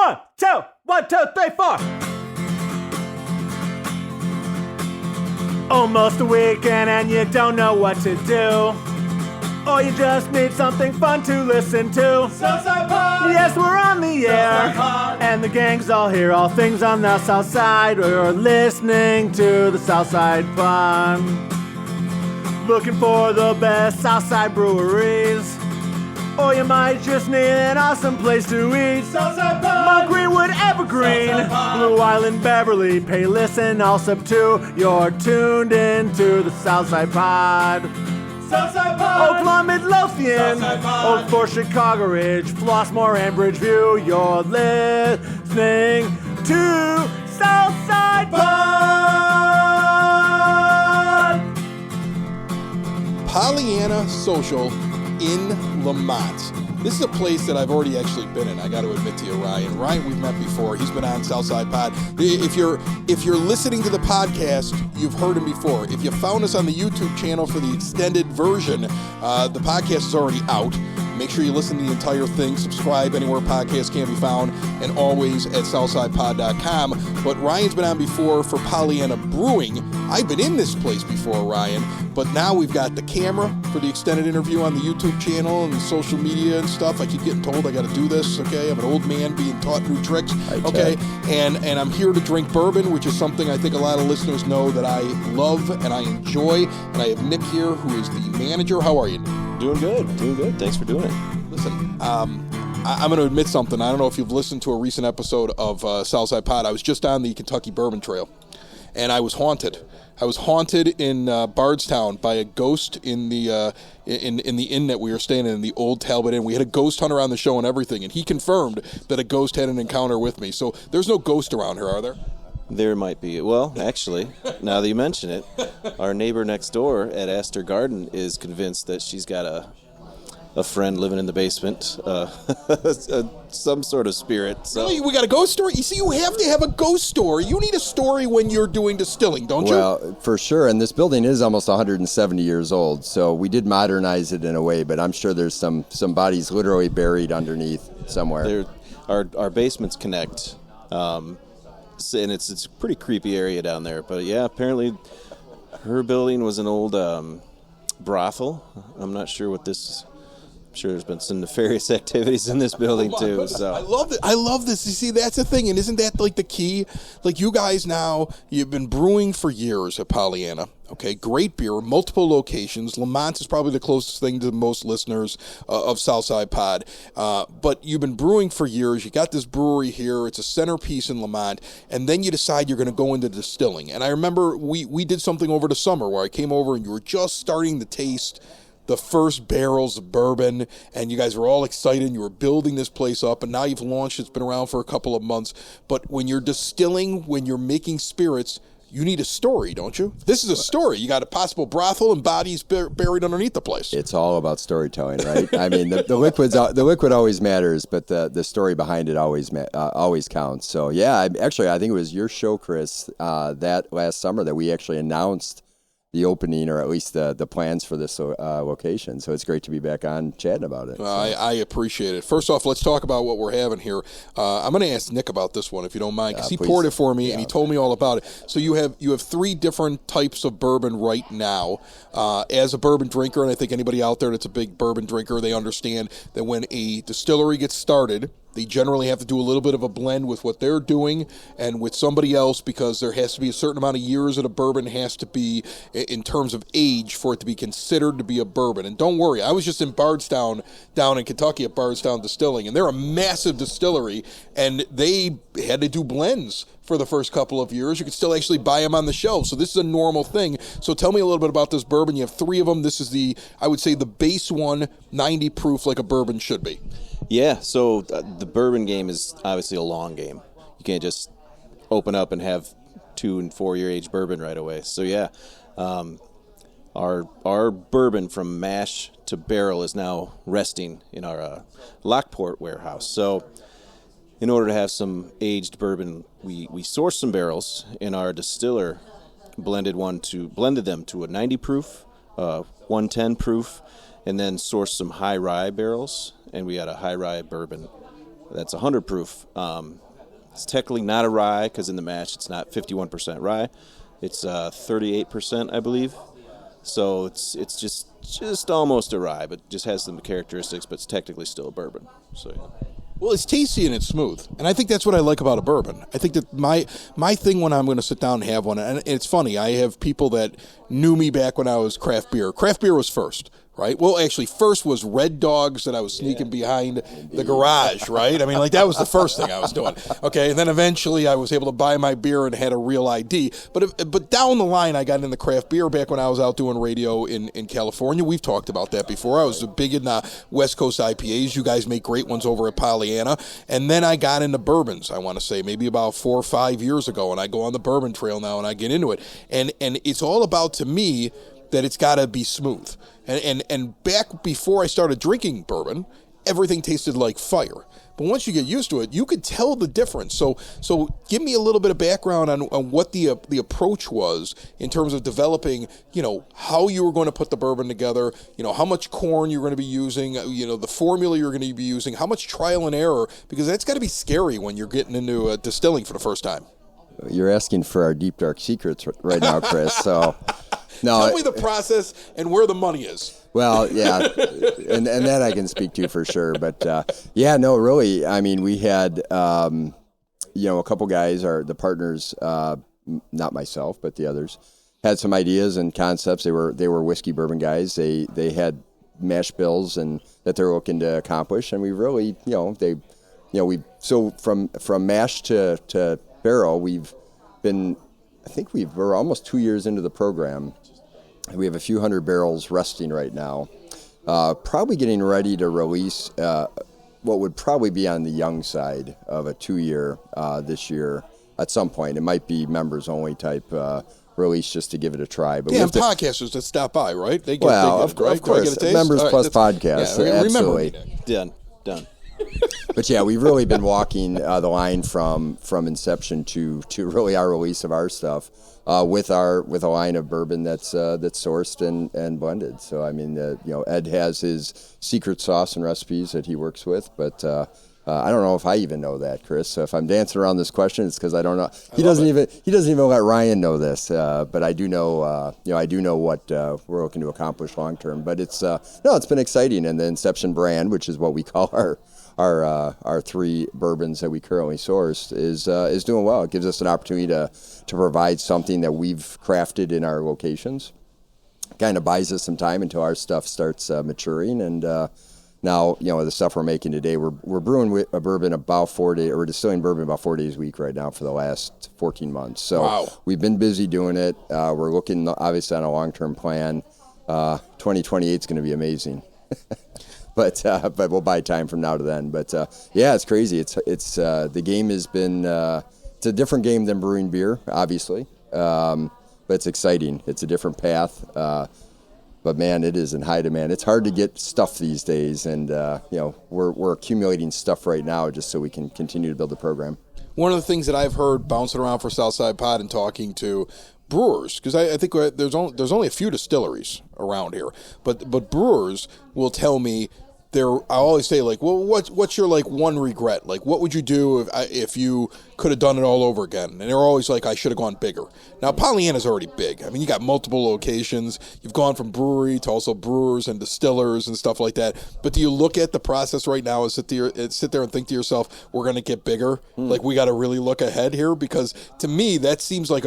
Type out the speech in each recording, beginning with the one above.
1, 2, 1, 2, 3, 4. Almost a weekend and you don't know what to do. Or you just need something fun to listen to. Southside Pod! Yes, we're on the air. Pod. And the gang's all here, all things on the South Side. We're listening to the Southside Pod. Looking for the best Southside breweries. Or you might just need an awesome place to eat. Southside Pod! Mount Greenwood, Evergreen, Blue Island, Beverly, Payless, and Allsup too. You're tuned into the Southside Pod. Southside Pod! Oakland, Midlothian, Southside Pod. Oak Forest, Chicago Ridge, Flossmoor, and Bridgeview. You're listening to Southside Pod. Pollyanna Social in Lemont. This is a place that I've already actually been in. I got to admit to you, Ryan. Ryan, we've met before. He's been on Southside Pod. If you're listening to the podcast, you've heard him before. If you found us on the YouTube channel for the extended version, the podcast is already out. Make sure you listen to the entire thing. Subscribe anywhere podcasts can be found, and always at southsidepod.com. But Ryan's been on before for Pollyanna Brewing. I've been in this place before, Ryan, but now we've got the camera for the extended interview on the YouTube channel and social media and stuff. I keep getting told I got to do this, okay? I'm an old man being taught new tricks, okay? And I'm here to drink bourbon, which is something I think a lot of listeners know that I love and I enjoy. And I have Nick here, who is the manager. How are you, Nick? Doing good. Thanks for doing it. Listen, I'm going to admit something. I don't know if you've listened to a recent episode of Southside Pod. I was just on the Kentucky Bourbon Trail, and I was haunted. I was haunted in Bardstown by a ghost in the inn that we were staying in the old Talbot Inn. We had a ghost hunter on the show and everything, and he confirmed that a ghost had an encounter with me. So there's no ghost around here, are there? There might be. Well, actually, now that you mention it, our neighbor next door at Astor Garden is convinced that she's got a friend living in the basement, some sort of spirit. So. Really? We got a ghost story? You see, you have to have a ghost story. You need a story when you're doing distilling, don't you? Well, for sure. And this building is almost 170 years old, so we did modernize it in a way, but I'm sure there's some bodies literally buried underneath somewhere. Our basements connect. And it's a pretty creepy area down there. But yeah, apparently her building was an old brothel. I'm not sure what this is. I'm sure there's been some nefarious activities in this building too. So I love it. I love this. You see, that's the thing, and isn't that like the key? Like you guys now, you've been brewing for years at Pollyanna. Okay, great beer, multiple locations. Lemont is probably the closest thing to most listeners of Southside Pod. But you've been brewing for years. You got this brewery here. It's a centerpiece in Lemont. And then you decide you're going to go into distilling. And I remember we did something over the summer where I came over and you were just starting to taste the first barrels of bourbon, and you guys were all excited. You were building this place up, and now you've launched. It's been around for a couple of months. But when you're distilling, when you're making spirits, you need a story, don't you? This is a story. You got a possible brothel and bodies buried underneath the place. It's all about storytelling, right? I mean, the liquid always matters, but the story behind it always counts. So yeah, I think it was your show, Chris, that last summer that we actually announced the opening, or at least the plans for this location. So it's great to be back on chatting about it. I appreciate it. First off, let's talk about what we're having here. I'm going to ask Nick about this one, if you don't mind, because he poured it for me and he told me all about it. So you have 3 different types of bourbon right now. As a bourbon drinker, and I think anybody out there that's a big bourbon drinker, they understand that when a distillery gets started, they generally have to do a little bit of a blend with what they're doing and with somebody else, because there has to be a certain amount of years that a bourbon has to be in terms of age for it to be considered to be a bourbon. And don't worry, I was just in Bardstown, down in Kentucky at Bardstown Distilling, and they're a massive distillery, and they had to do blends for the first couple of years. You could still actually buy them on the shelf. So this is a normal thing. So tell me a little bit about this bourbon. You have 3 of them. This is I would say the base one, 90 proof, like a bourbon should be. Yeah, so the bourbon game is obviously a long game. You can't just open up and have 2 and 4 year age bourbon right away. So yeah, our bourbon from mash to barrel is now resting in our Lockport warehouse. So in order to have some aged bourbon, we sourced some barrels, and our distiller blended them to a 90 proof, 110 proof, and then sourced some high rye barrels, and we had a high rye bourbon That's 100 proof. It's technically not a rye because in the mash it's not 51% rye. It's 38%, I believe. So it's just almost a rye, but just has some characteristics, but it's technically still a bourbon. So yeah. Well, it's tasty and it's smooth, and I think that's what I like about a bourbon. I think that my thing when I'm going to sit down and have one, and it's funny, I have people that knew me back when I was craft beer. Craft beer was first, right? Well, actually, first was Red Dogs that I was sneaking behind the garage, right? I mean, like, that was the first thing I was doing. Okay, and then eventually I was able to buy my beer and had a real ID. But down the line, I got into craft beer back when I was out doing radio in California. We've talked about that before. I was big in West Coast IPAs. You guys make great ones over at Pollyanna. And then I got into bourbons, I want to say, maybe about 4 or 5 years ago, and I go on the bourbon trail now and I get into it. And it's all about, to me, that it's got to be smooth. And back before I started drinking bourbon, everything tasted like fire. But once you get used to it, you could tell the difference. So give me a little bit of background on what the approach was in terms of developing, how you were going to put the bourbon together, how much corn you're going to be using, the formula you're going to be using, how much trial and error, because that's got to be scary when you're getting into distilling for the first time. You're asking for our deep, dark secrets right now, Chris. So, no. Tell me the process and where the money is. Well, yeah, and that I can speak to for sure. But, really, I mean, we had, a couple guys, the partners, not myself, but the others, had some ideas and concepts. They were whiskey bourbon guys. They had mash bills and that they were looking to accomplish. And we really, so from mash to barrel, we're almost 2 years into the program. We have a few hundred barrels resting right now. Probably getting ready to release what would probably be on the young side of a 2-year this year at some point. It might be members only type release just to give it a try. But podcasters that stop by, right? They get, of course, members plus podcasts. Yeah, absolutely. Done. But yeah, we've really been walking the line from inception to really our release of our stuff with a line of bourbon that's sourced and blended. So I mean, Ed has his secret sauce and recipes that he works with, but I don't know if I even know that, Chris. So if I'm dancing around this question, it's because I don't know. He doesn't even let Ryan know this, but I do know. I do know what we're looking to accomplish long term. But it's been exciting, and the Inception brand, which is what we call our 3 bourbons that we currently source, is doing well. It gives us an opportunity to provide something that we've crafted in our locations. Kind of buys us some time until our stuff starts maturing, and now the stuff we're making today, we're brewing a bourbon about 4 days, or we're distilling bourbon about 4 days a week right now for the last 14 months. So We've been busy doing it. We're looking obviously on a long-term plan. 2028 is going to be amazing. But we'll buy time from now to then. But it's crazy. It's the game has been it's a different game than brewing beer, obviously, but it's exciting. It's a different path. But man, it is in high demand. It's hard to get stuff these days, and we're accumulating stuff right now just so we can continue to build the program. One of the things that I've heard bouncing around for Southside Pod and talking to brewers, because I think there's only a few distilleries around here, but brewers will tell me I always say, like, well, what's your, like, one regret? Like, what would you do if you could have done it all over again? And they're always like, I should have gone bigger. Now, Pollyanna's already big. I mean, you got multiple locations. You've gone from brewery to also brewers and distillers and stuff like that. But do you look at the process right now and sit there and think to yourself, we're going to get bigger? Like, we got to really look ahead here? Because to me, that seems like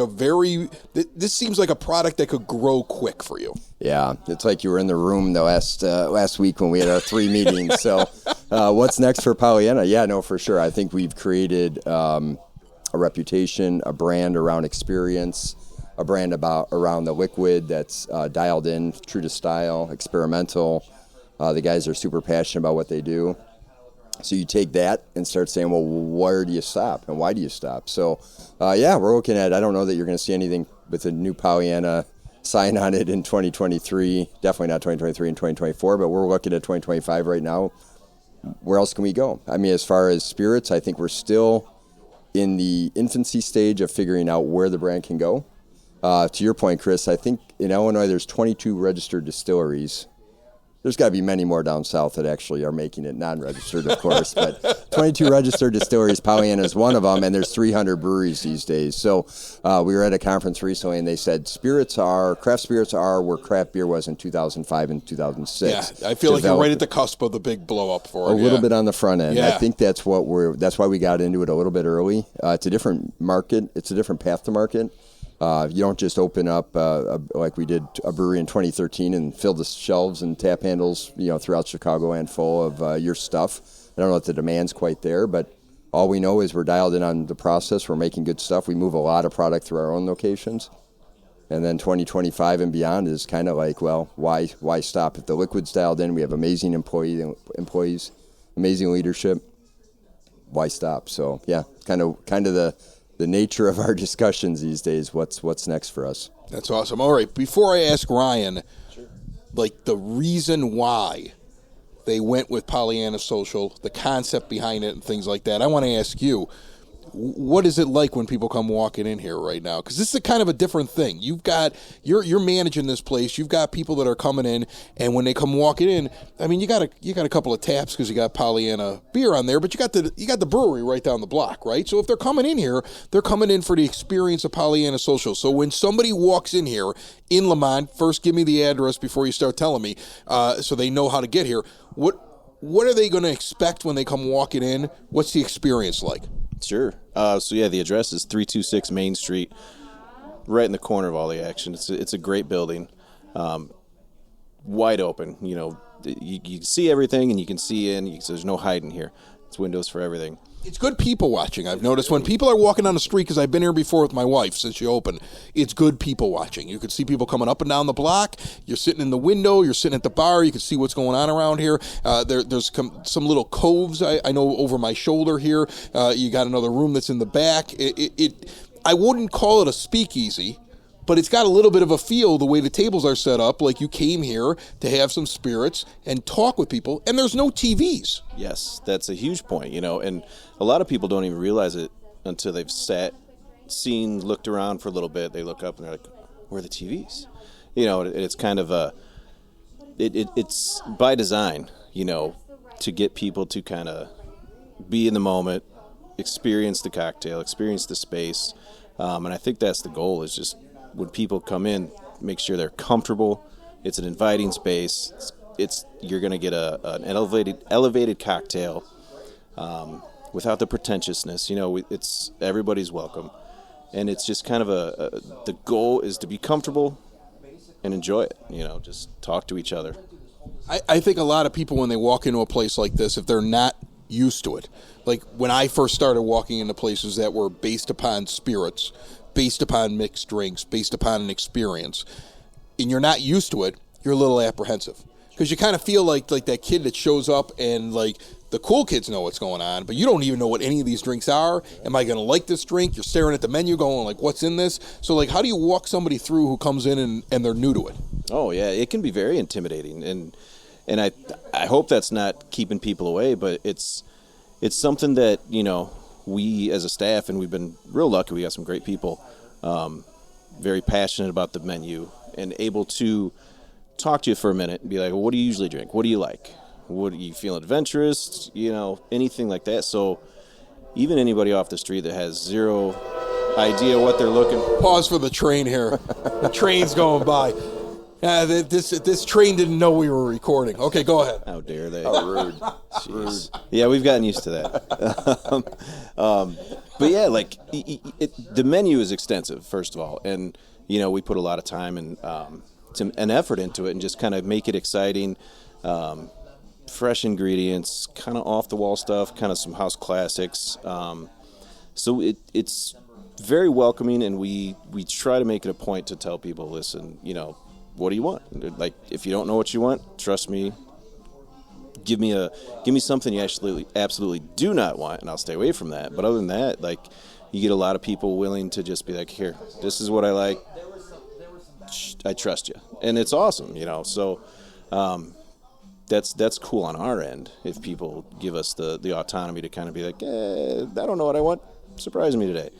this seems like a product that could grow quick for you. Yeah, it's like you were in the room the last week when we had our 3 meetings. So what's next for Pollyanna? Yeah, no, for sure. I think we've created a reputation, a brand around experience, a brand around the liquid that's dialed in, true to style, experimental. The guys are super passionate about what they do. So you take that and start saying, well, where do you stop and why do you stop? So, we're looking at, I don't know that you're going to see anything with a new Pollyanna sign on it in 2023, definitely not 2023 and 2024, but we're looking at 2025 right now. Where else can we go? I mean, as far as spirits, I think we're still in the infancy stage of figuring out where the brand can go. To your point, Chris, I think in Illinois there's 22 registered distilleries. There's got to be many more down south that actually are making it non-registered, of course. But 22 registered distilleries, Pollyanna is one of them, and there's 300 breweries these days. So we were at a conference recently, and they said craft spirits are where craft beer was in 2005 and 2006. Yeah, I feel like you're right at the cusp of the big blow up for it. A little bit on the front end. Yeah. I think that's why we got into it a little bit early. It's a different market. It's a different path to market. You don't just open up like we did a brewery in 2013 and fill the shelves and tap handles, throughout Chicagoland full of your stuff. I don't know if the demand's quite there, but all we know is we're dialed in on the process. We're making good stuff. We move a lot of product through our own locations. And then 2025 and beyond is kind of like, well, why stop? If the liquid's dialed in, we have amazing employees, amazing leadership. Why stop? So yeah, kind of the nature of our discussions these days. What's next for us? That's awesome. All right, before I ask Ryan, like the reason why they went with Pollyanna Social, the concept behind it and things like that, I want to ask you, what is it like when people come walking in here right now? Because this is a kind of a different thing. You're managing this place. You've got people that are coming in, and when they come walking in, I mean, you got a couple of taps because you got Pollyanna beer on there, but you got the brewery right down the block, right? So if they're coming in here, they're coming in for the experience of Pollyanna Social. So when somebody walks in here in Lemont, first give me the address before you start telling me, so they know how to get here. What are they going to expect when they come walking in? What's the experience like? Sure. The address is 326 Main Street, right in the corner of all the action. It's a great building, wide open. You can see everything, and you can see in. So there's no hiding here. It's windows for everything. It's good people watching. I've noticed when people are walking down the street, because I've been here before with my wife since she opened, it's good people watching. You can see people coming up and down the block. You're sitting in the window. You're sitting at the bar. You can see what's going on around here. There's some little coves I know over my shoulder here. You got another room that's in the back. I wouldn't call it a speakeasy, but it's got a little bit of a feel the way the tables are set up, like you came here to have some spirits and talk with people, and there's no TVs. Yes, that's a huge point, and a lot of people don't even realize it until they've looked around for a little bit. They look up and they're like, where are the TVs? It's kind of it's by design, to get people to kind of be in the moment, experience the cocktail, experience the space, and I think that's the goal, is just when people come in, make sure they're comfortable. It's an inviting space. You're going to get an elevated cocktail without the pretentiousness. It's everybody's welcome, and it's just kind of the goal is to be comfortable and enjoy it. Just talk to each other. I think a lot of people, when they walk into a place like this, if they're not used to it, like when I first started walking into places that were based upon spirits, based upon mixed drinks, based upon an experience, and you're not used to it, you're a little apprehensive. Because you kind of feel like that kid that shows up and like the cool kids know what's going on, but you don't even know what any of these drinks are. Am I going to like this drink? You're staring at the menu going like, what's in this? So like, how do you walk somebody through who comes in and they're new to it? Oh yeah, it can be very intimidating, and I hope that's not keeping people away, but it's something that, we as a staff, and we've been real lucky, we got some great people, very passionate about the menu and able to talk to you for a minute and be like, well, what do you usually drink? What do you like? What do you feel adventurous? Anything like that. So even anybody off the street that has zero idea what they're looking for. Pause for the train here. The train's going by. This train didn't know we were recording. Okay, go ahead. How dare they? Oh, rude. Jeez. Yeah, we've gotten used to that. But yeah, like the menu is extensive, first of all, and we put a lot of time and an effort into it, and just kind of make it exciting. Fresh ingredients, kind of off the wall stuff, kind of some house classics. So it's very welcoming, and we try to make it a point to tell people, listen, what do you want? Like, if you don't know what you want, trust me. Give me something you absolutely do not want, and I'll stay away from that. But other than that, like, you get a lot of people willing to just be like, here, this is what I like. I trust you, and it's awesome, So that's cool on our end if people give us the autonomy to kind of be like, I don't know what I want. Surprise me today,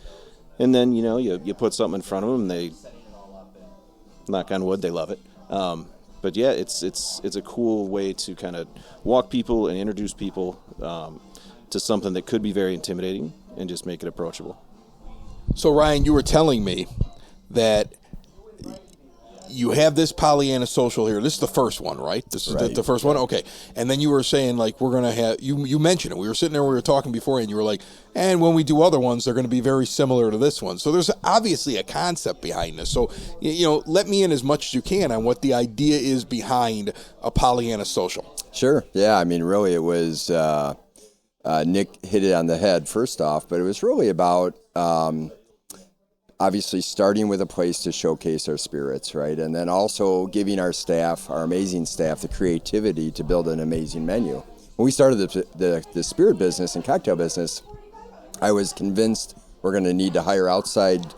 and then you put something in front of them, and they, knock on wood, they love it. but yeah, it's a cool way to kind of walk people and introduce people to something that could be very intimidating and just make it approachable. So Ryan, you were telling me that you have this Pollyanna Social here. This is the first one, right? This is Right. the first one? Okay. And then you were saying, like, we're going to have, you mentioned it. We were sitting there, we were talking before, and you were like, and when we do other ones, they're going to be very similar to this one. So there's obviously a concept behind this. So, let me in as much as you can on what the idea is behind a Pollyanna Social. Sure. Yeah. I mean, really, it was Nick hit it on the head first off, but it was really about obviously starting with a place to showcase our spirits, right? And then also giving our staff, our amazing staff, the creativity to build an amazing menu. When we started the spirit business and cocktail business, I was convinced we're going to need to hire outside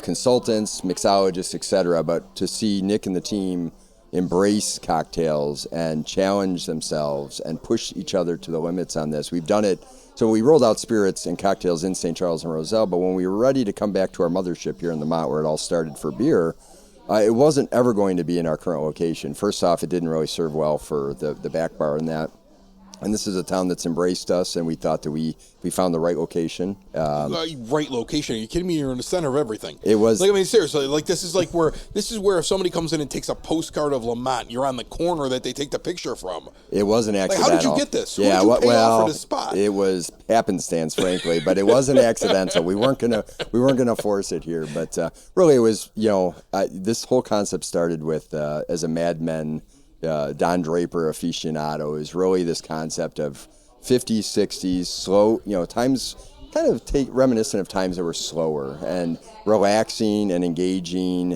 consultants, mixologists, etc. But to see Nick and the team embrace cocktails and challenge themselves and push each other to the limits on this. We've done it. So we rolled out spirits and cocktails in St. Charles and Roselle, but when we were ready to come back to our mothership here in Lemont, where it all started for beer, it wasn't ever going to be in our current location. First off, it didn't really serve well for the back bar and that. And this is a town that's embraced us, and we thought that we found the right location. Right location? Are you kidding me? You're in the center of everything. It was. Like, I mean, seriously. Like, this is where if somebody comes in and takes a postcard of Lemont, you're on the corner that they take the picture from. It wasn't accidental. Like, how did you get this? Who Yeah, did you pay off for this spot? It was happenstance, frankly, but it wasn't accidental. We weren't gonna force it here, but really, it was. This whole concept started with as a Mad Men. Don Draper aficionado is really this concept of 50s, 60s, slow, times kind of reminiscent of times that were slower and relaxing and engaging.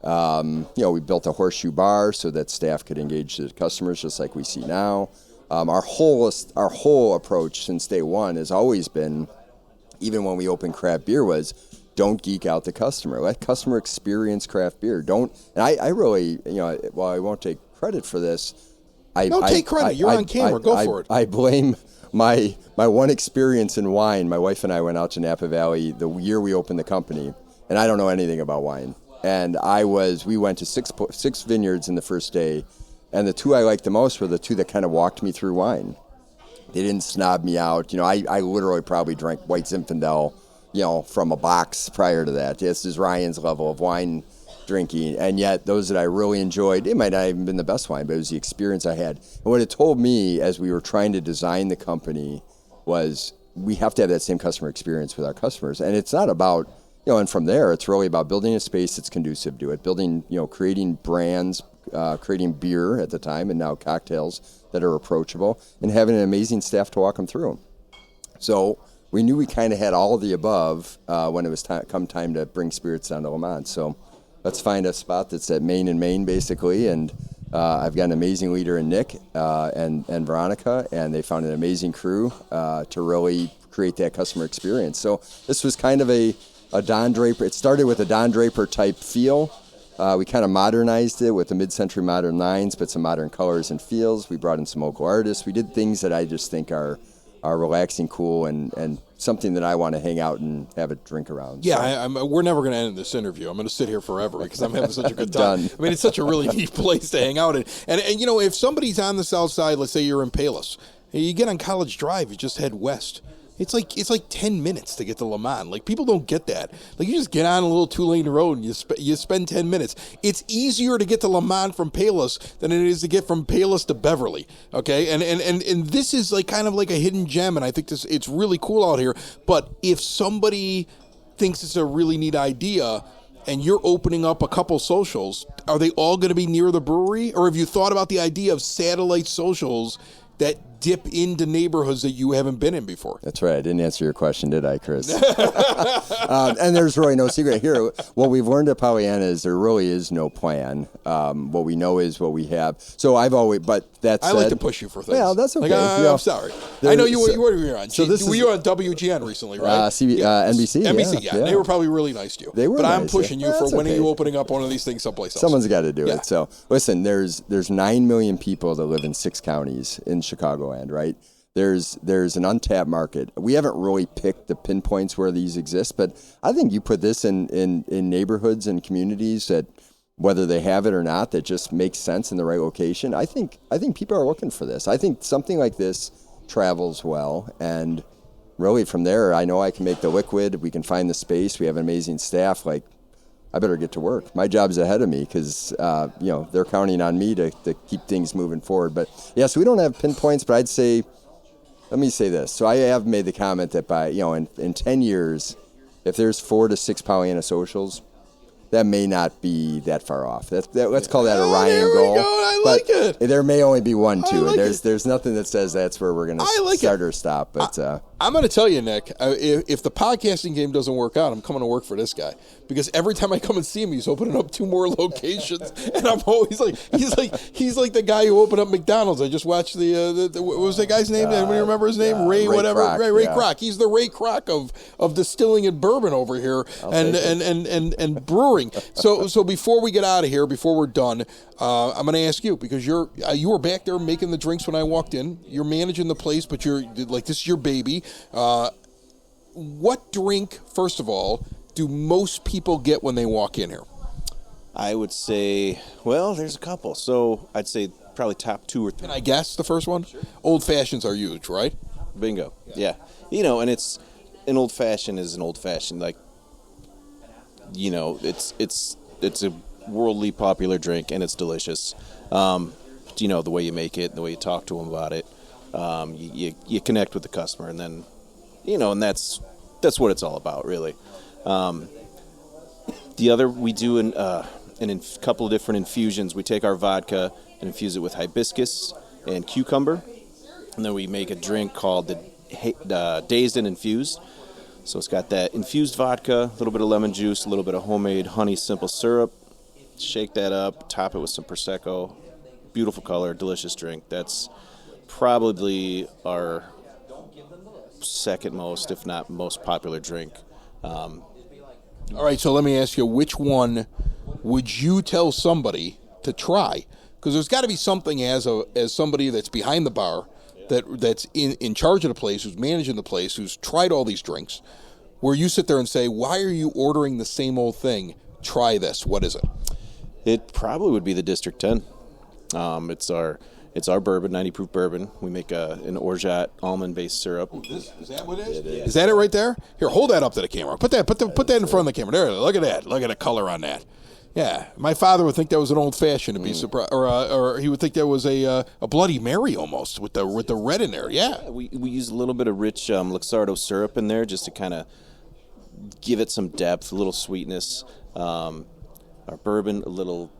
We built a horseshoe bar so that staff could engage the customers just like we see now. Our whole approach since day one has always been, even when we opened craft beer, was don't geek out the customer. Let customer experience craft beer. And I really, while I won't take credit for this, take credit. You're on camera. Go for it. I blame my one experience in wine. My wife and I went out to Napa Valley the year we opened the company, and I don't know anything about wine. And we went to six vineyards in the first day, and the two I liked the most were the two that kind of walked me through wine. They didn't snob me out. I literally probably drank White Zinfandel, from a box prior to that. This is Ryan's level of wine drinking, and yet those that I really enjoyed, it might not even been the best wine, but it was the experience I had. And what it told me as we were trying to design the company was we have to have that same customer experience with our customers. And it's not about, and from there, it's really about building a space that's conducive to it, building, creating brands, creating beer at the time and now cocktails that are approachable, and having an amazing staff to walk them through them. So we knew we kind of had all of the above when it was come time to bring spirits down to Lemont. So let's find a spot that's at Main and Main, basically, and I've got an amazing leader in Nick and Veronica, and they found an amazing crew to really create that customer experience. So this was kind of a Don Draper. It started with a Don Draper type feel. We kind of modernized it with the mid-century modern lines, but some modern colors and feels. We brought in some local artists. We did things that I just think are relaxing, cool, and something that I want to hang out and have a drink around. Yeah, so. we're never going to end this interview. I'm going to sit here forever because I'm having such a good time. Done. I mean, it's such a really neat place to hang out in. And if somebody's on the south side, let's say you're in Palos, you get on College Drive, you just head west. It's like 10 minutes to get to Lemont. Like, people don't get that. Like, you just get on a little 2-lane road and you spend 10 minutes. It's easier to get to Lemont from Palos than it is to get from Palos to Beverly. Okay, and this is like kind of like a hidden gem, and I think it's really cool out here. But if somebody thinks it's a really neat idea, and you're opening up a couple socials, are they all going to be near the brewery, or have you thought about the idea of satellite socials that dip into neighborhoods that you haven't been in before? That's right. I didn't answer your question, did I, Chris? And there's really no secret here. What we've learned at Pollyanna is there really is no plan. What we know is what we have. So I like to push you for things. Well, that's okay. I'm sorry. I know you were on. So were you on WGN recently, right? NBC. NBC, yeah. They were probably really nice to you. They were But I'm nice, pushing yeah. you for That's when are okay. you opening up one of these things someplace else? Someone's got to do Yeah. it. So listen, there's 9 million people that live in 6 counties in Chicagoland, right? There's an untapped market. We haven't really picked the pinpoints where these exist, but I think you put this in neighborhoods and communities that whether they have it or not, that just makes sense in the right location. I think people are looking for this. I think something like this travels well, and really from there, I know I can make the liquid. We can find the space. We have an amazing staff. Like, I better get to work. My job's ahead of me because they're counting on me to keep things moving forward. But yes, we don't have pinpoints, but I'd say, let me say this. So I have made the comment that by in 10 years, if there's 4 to 6 Pollyanna Socials, that may not be that far off. Let's call that a Ryan goal. There we go. I like it. There may only be one, too. Like There's nothing that says that's where we're going to start or stop. But I'm going to tell you, Nick, if the podcasting game doesn't work out, I'm coming to work for this guy. Because every time I come and see him, he's opening up 2 more locations. And I'm always like, he's like the guy who opened up McDonald's. I just watched what was that guy's name? Anybody remember his name? Ray whatever. Kroc, Ray Kroc. He's the Ray Kroc of distilling and bourbon over here and brewing. So before we get out of here, before we're done, I'm going to ask you, because you were back there making the drinks when I walked in. You're managing the place, but you're like, this is your baby. What drink, first of all, do most people get when they walk in here? I would say, well, there's a couple. So I'd say probably top 2 or 3. Can I guess the first one? Sure. Old fashions are huge, right? Bingo. Yeah. And it's an old fashioned is an old fashioned, like, it's a worldly popular drink and it's delicious. The way you make it, the way you talk to them about it, you connect with the customer, and then, and that's what it's all about, really. The other, we do a couple of different infusions. We take our vodka and infuse it with hibiscus and cucumber, and then we make a drink called the Dazed and Infused. So it's got that infused vodka, a little bit of lemon juice, a little bit of homemade honey simple syrup. Shake that up, top it with some Prosecco. Beautiful color, delicious drink. That's probably our second most, if not most popular drink. All right, so let me ask you, which one would you tell somebody to try? Because there's got to be something as somebody that's behind the bar, that's in charge of the place, who's managing the place, who's tried all these drinks, where you sit there and say, why are you ordering the same old thing? Try this. What is it? It probably would be the District 10. It's our bourbon, 90 proof bourbon. We make an orgeat almond-based syrup. Is that what it is? Is that it right there? Here, hold that up to the camera. Put that in front of the camera. There, look at that. Look at the color on that. Yeah, my father would think that was an old fashioned to be surprised, or he would think that was a Bloody Mary almost with the red in there. Yeah, we use a little bit of rich Luxardo syrup in there just to kind of give it some depth, a little sweetness. Our bourbon, a little.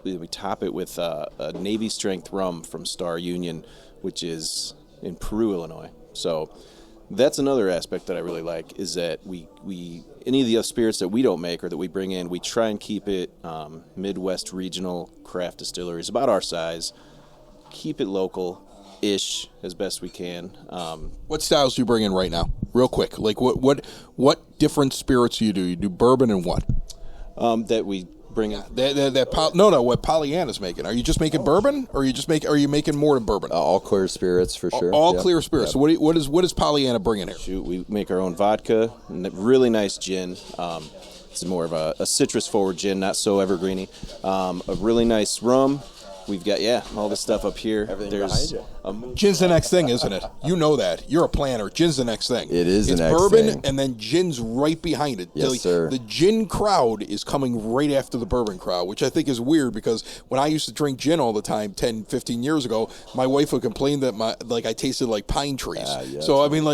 We top it with a Navy strength rum from Star Union, which is in Peru, Illinois. So that's another aspect that I really like, is that we any of the other spirits that we don't make or that we bring in, we try and keep it Midwest regional craft distilleries, about our size. Keep it local-ish as best we can. What styles do you bring in right now? Real quick, like what different spirits do you do? You do bourbon and what? That we bring in. What Pollyanna's making? Are you just making bourbon, or are you making more than bourbon? All clear spirits for sure. All clear spirits. Yep. So what does Pollyanna bring in here? Shoot, we make our own vodka, and really nice gin. It's more of a citrus forward gin, not so evergreeny. A really nice rum. We've got, all this stuff up here. Everything behind you. Gin's the next thing, isn't it? You know that. You're a planner. Gin's the next thing. It is the next thing. It's bourbon, thing. and then gin's right behind it. Yes, sir. The gin crowd is coming right after the bourbon crowd, which I think is weird, because when I used to drink gin all the time 10, 15 years ago, my wife would complain that I tasted like pine trees. So, I mean,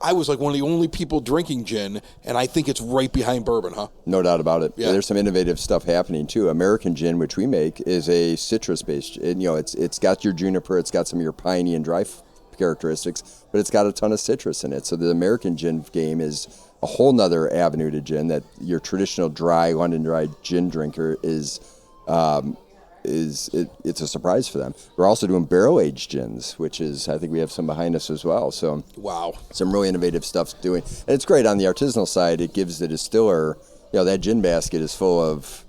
I was like one of the only people drinking gin, and I think it's right behind bourbon, huh? No doubt about it. Yeah. There's some innovative stuff happening, too. American gin, which we make, is a citrus-based. It's got your juniper, it's got some of your piney and dry characteristics, but it's got a ton of citrus in it. So the American gin game is a whole nother avenue to gin that your traditional dry London dry gin drinker it's a surprise for them. We're also doing barrel aged gins, which is, I think we have some behind us as well. So wow, some really innovative stuff doing, and it's great on the artisanal side. It gives the distiller, that gin basket is full of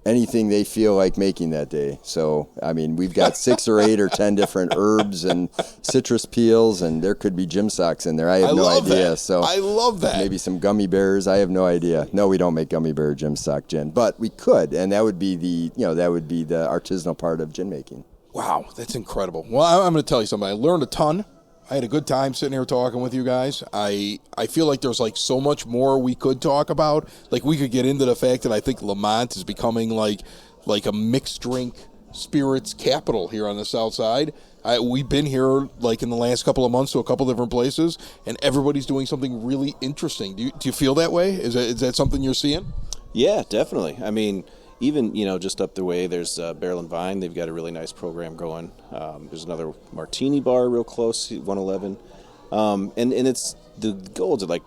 anything they feel like making that day. So, I mean, we've got 6 or 8 or 10 different herbs and citrus peels, and there could be gym socks in there. I have no idea. So I love that. Maybe some gummy bears. I have no idea. No, we don't make gummy bear gym sock gin, but we could, and that would be the artisanal part of gin making. Wow, that's incredible. Well, I'm going to tell you something. I learned a ton. I had a good time sitting here talking with you guys. I feel like there's like so much more we could talk about. Like we could get into the fact that I think Lemont is becoming like a mixed drink spirits capital here on the South Side. We've been here like in the last couple of months to a couple different places, and everybody's doing something really interesting. Do you feel that way? Is that something you're seeing? Yeah, definitely. I mean, even, just up the way, there's Barrel and Vine. They've got a really nice program going. There's another martini bar real close, 111. And it's the goal to, like,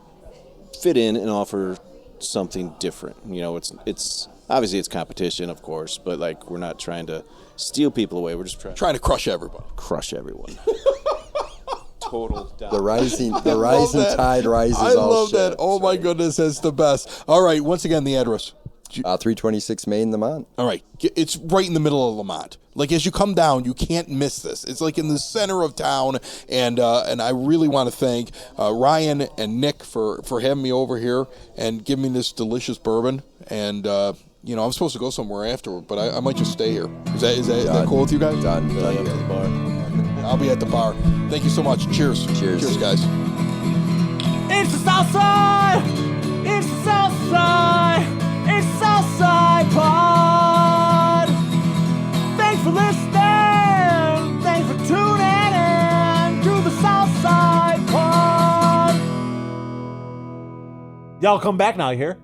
fit in and offer something different. It's obviously it's competition, of course, but, like, we're not trying to steal people away. We're just trying to crush everybody. Crush everyone. Total down. The rising tide rises all ships. I love that. Oh, my goodness, that's the best. All right, once again, the address. 326 Main, Lemont. All right. It's right in the middle of Lemont. Like, as you come down, you can't miss this. It's like in the center of town, and I really want to thank Ryan and Nick for having me over here and giving me this delicious bourbon. And, I'm supposed to go somewhere afterward, but I might just stay here. Is that cool with you guys? Done. At the bar. I'll be at the bar. Thank you so much. Cheers. Cheers, guys. It's the Southside! It's the Southside! It's Southside Pod! Thanks for listening! Thanks for tuning in to the Southside Pod! Y'all come back now, you hear?